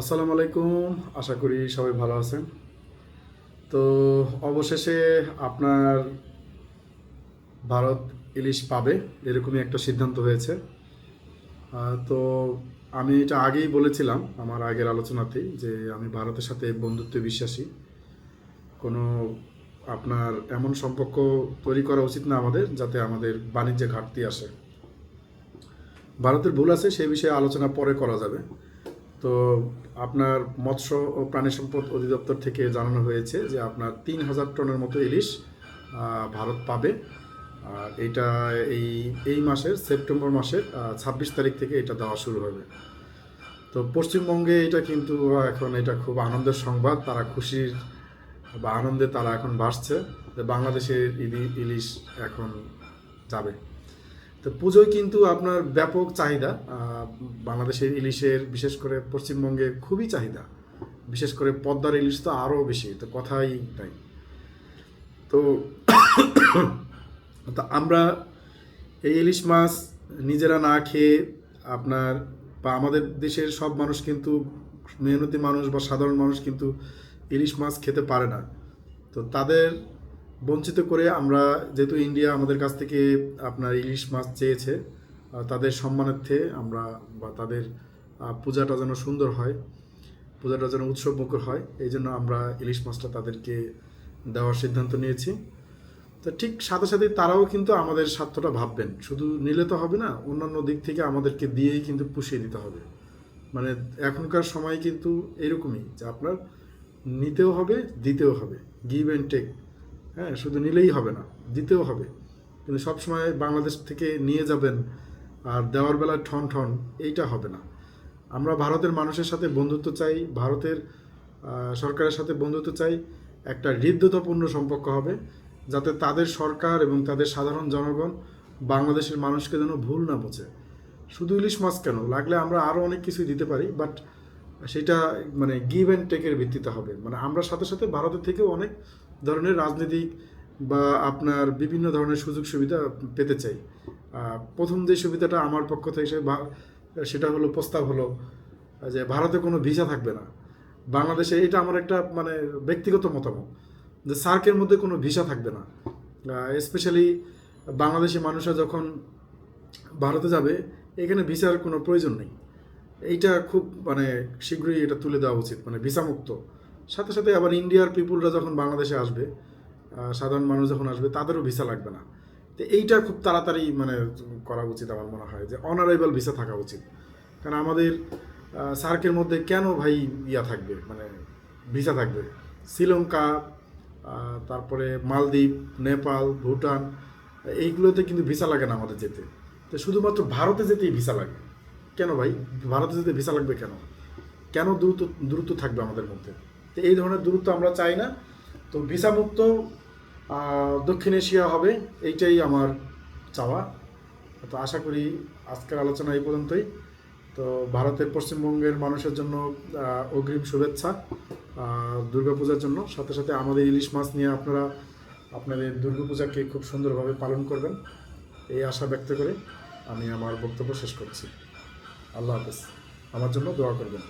আসসালামু আলাইকুম। আশা করি সবাই ভালো আছেন। তো অবশেষে আপনার ভারত ইলিশ পাবে এরকমই একটা সিদ্ধান্ত হয়েছে। তো আমি এটা আগেই বলেছিলাম আমার আগের আলোচনাতেই যে আমি ভারতের সাথে বন্ধুত্বে বিশ্বাসী। কোনো আপনার এমন সম্পর্ক তৈরি করা উচিত না আমাদের যাতে আমাদের বাণিজ্যে ঘাটতি আসে। ভারতের ভুল আছে সেই বিষয়ে আলোচনা পরে করা যাবে। তো আপনার মৎস্য ও প্রাণী সম্পদ অধিদপ্তর থেকে জানানো হয়েছে যে আপনার ৩,০০০ টনের মতো ইলিশ ভারত পাবে। আর এটা এই এই মাসের সেপ্টেম্বর মাসের ২৬ তারিখ থেকে এটা দেওয়া শুরু হবে। তো পশ্চিমবঙ্গে এটা কিন্তু এখন এটা খুব আনন্দের সংবাদ, তারা খুশির বা আনন্দে তারা এখন ভাসছে যে বাংলাদেশের ইলিশ এখন যাবে। তো পুজোয় কিন্তু আপনার ব্যাপক চাহিদা, বাংলাদেশের ইলিশের বিশেষ করে পশ্চিমবঙ্গে খুবই চাহিদা, বিশেষ করে পদ্মার ইলিশ তো আরও বেশি, তো কথাই নাই। তো তো আমরা এই ইলিশ মাছ নিজেরা না খেয়ে আপনার বা আমাদের দেশের সব মানুষ কিন্তু মেহনতি মানুষ বা সাধারণ মানুষ কিন্তু ইলিশ মাছ খেতে পারে না। তো তাদের বঞ্চিত করে আমরা, যেহেতু ইন্ডিয়া আমাদের কাছ থেকে আপনার ইলিশ মাছ চেয়েছে, তাদের সম্মানার্থে আমরা বা তাদের পূজাটা যেন সুন্দর হয়, পূজাটা যেন উৎসবমুখর হয়, এই জন্য আমরা ইলিশ মাছটা তাদেরকে দেওয়ার সিদ্ধান্ত নিয়েছি। তো ঠিক সাথে সাথে তারাও কিন্তু আমাদের স্বার্থটা ভাববেন, শুধু নিলে তো হবে না, অন্যান্য দিক থেকে আমাদেরকে দিয়েই কিন্তু পুষিয়ে দিতে হবে। মানে এখনকার সময় কিন্তু এরকমই যে আপনার নিতেও হবে, দিতেও হবে, গিভ অ্যান্ড টেক। হ্যাঁ, শুধু নিলেই হবে না, দিতেও হবে। কিন্তু সবসময় বাংলাদেশ থেকে নিয়ে যাবেন আর দেওয়ার বেলায় ঠন ঠন, এইটা হবে না। আমরা ভারতের মানুষের সাথে বন্ধুত্ব চাই, ভারতের সরকারের সাথে বন্ধুত্ব চাই, একটা হৃদ্যতাপূর্ণ সম্পর্ক হবে, যাতে তাদের সরকার এবং তাদের সাধারণ জনগণ বাংলাদেশের মানুষকে যেন ভুল না বোঝে। শুধু ইলিশ মাছ কেন, লাগলে আমরা আরও অনেক কিছুই দিতে পারি, বাট সেটা মানে গিভ অ্যান্ড টেকের ভিত্তিতে হবে। মানে আমরা সাথে সাথে ভারতের থেকেও অনেক ধরনের রাজনৈতিক বা আপনার বিভিন্ন ধরনের সুযোগ সুবিধা পেতে চাই। প্রথম যে সুবিধাটা আমার পক্ষ থেকে সেটা হলো, প্রস্তাব হলো যে ভারতে কোনো ভিসা থাকবে না বাংলাদেশে। এটা আমার একটা মানে ব্যক্তিগত মতামত যে সার্কের মধ্যে কোনো ভিসা থাকবে না। স্পেশালি বাংলাদেশি মানুষরা যখন ভারতে যাবে, এখানে ভিসার কোনো প্রয়োজন নেই। এইটা খুব মানে শীঘ্রই এটা তুলে দেওয়া উচিত, মানে ভিসা মুক্ত। সাথে সাথে আবার ইন্ডিয়ার পিপুলরা যখন বাংলাদেশে আসবে, সাধারণ মানুষ যখন আসবে, তাদেরও ভিসা লাগবে না। তো এইটা খুব তাড়াতাড়ি মানে করা উচিত আমার মনে হয়, যে অনারেবল ভিসা থাকা উচিত। কারণ আমাদের সার্কের মধ্যে কেন ভাই থাকবে, মানে ভিসা থাকবে? শ্রীলঙ্কা, তারপরে মালদ্বীপ, নেপাল, ভুটান, এইগুলোতে কিন্তু ভিসা লাগে না আমাদের যেতে। তো শুধুমাত্র ভারতে যেতেই ভিসা লাগে কেন ভাই? ভারতে যেতে ভিসা লাগবে কেন? কেন দূরত্ব থাকবে আমাদের মধ্যে? তো এই ধরনের দূরত্ব আমরা চাই না। তো ভিসা মুক্ত দক্ষিণ এশিয়া হবে, এইটাই আমার চাওয়া। তো আশা করি আজকের আলোচনা এই পর্যন্তই। তো ভারতের পশ্চিমবঙ্গের মানুষের জন্য অগ্রিম শুভেচ্ছা দুর্গাপূজার জন্য। সাথে সাথে আমাদের ইলিশ মাছ নিয়ে আপনারা আপনাদের দুর্গাপূজাকে খুব সুন্দরভাবে পালন করবেন, এই আশা ব্যক্ত করে আমি আমার বক্তব্য শেষ করছি। আল্লাহ হাফেজ। আমার জন্য দোয়া করবেন।